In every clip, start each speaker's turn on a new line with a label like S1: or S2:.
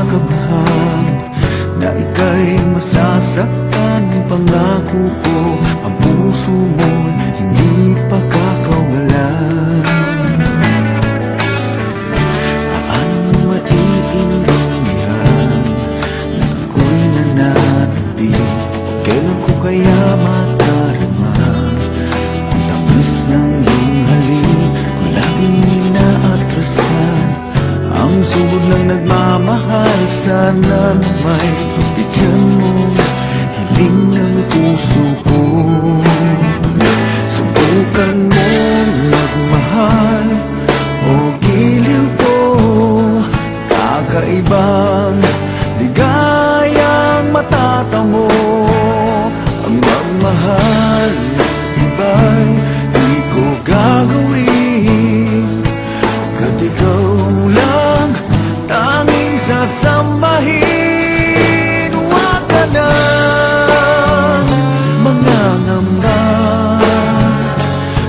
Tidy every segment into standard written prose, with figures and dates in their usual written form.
S1: kinakabahan na ika'y masasaktan. Pangako ko, ang puso mo'y hindi pagkakawalan. Paano mo maiintindihan na ako'y nananabik? O kailan ko kaya madarama ang tamis ng iyong halik? Kung laging inaatrasan ang sugod ng nagmamahal, sana na may pagbigyan mo hiling ng puso ko. Subukan mong magmahal o giliw ko, kakaibang ligayang matatamo. Ang magmahal, iba'y di ko gagawin, kat ikaw lang tanging sasambahin. Huwag ka nang mangangamba,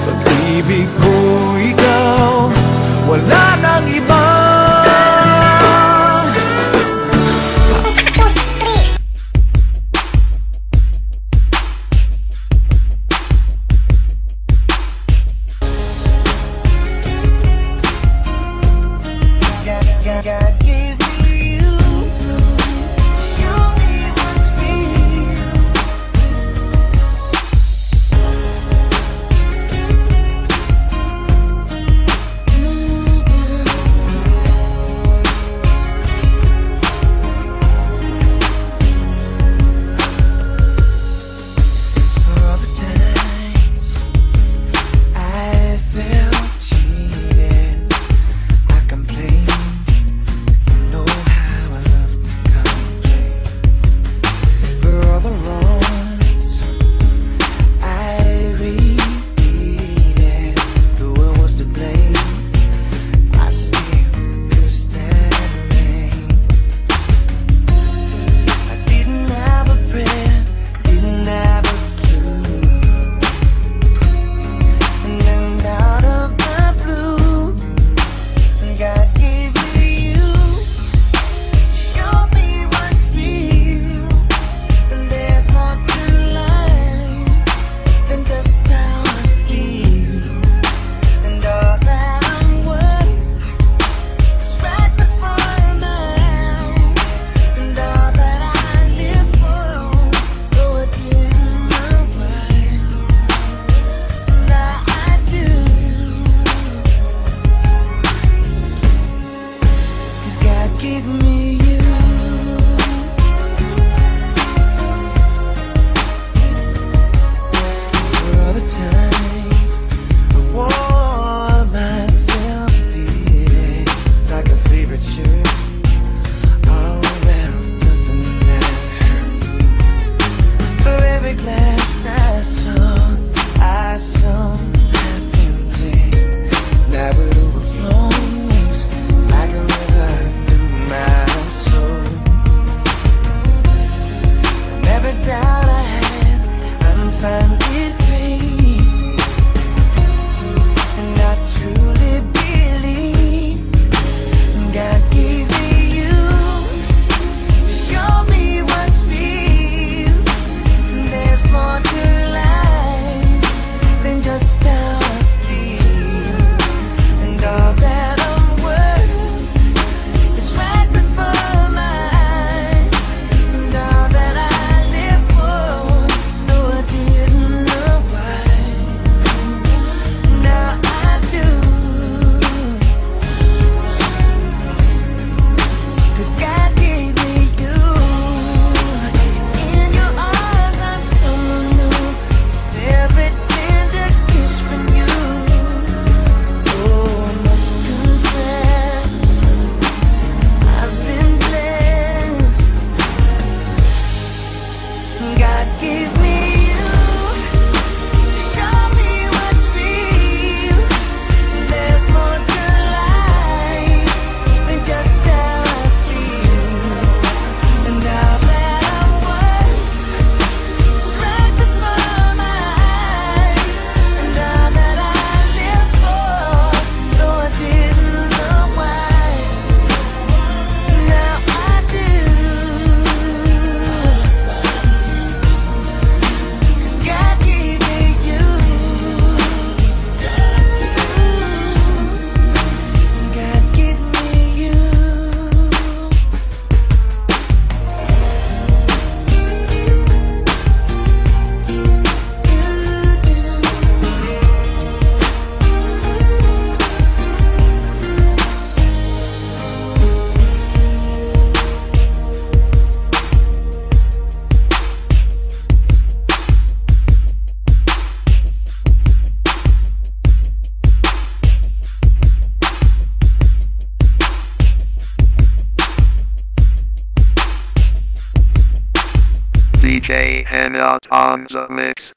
S1: pag-ibig ko ikaw, wala nang iba.
S2: God gave me you to show me what's real. For all the times I felt cheated, I complained. Know how I love to complain. For all the wrongs I repeated, the world was to blame. I still cursed and rain. I didn't have a prayer, didn't have a clue, and then out of the blue, God gave me you. Show me what's real, and there's more to life than just how I feel, and all that I'm worth is right before my eyes, and all that I live for, though I didn't know right, now I do, 'cause God gave me you. For all the times I wore myself beating like a favorite shirt, all wrapped up in that hurt. For every glass I saw half empty, that would overflow like a river through my soul.
S3: DJ Hangout on the mix.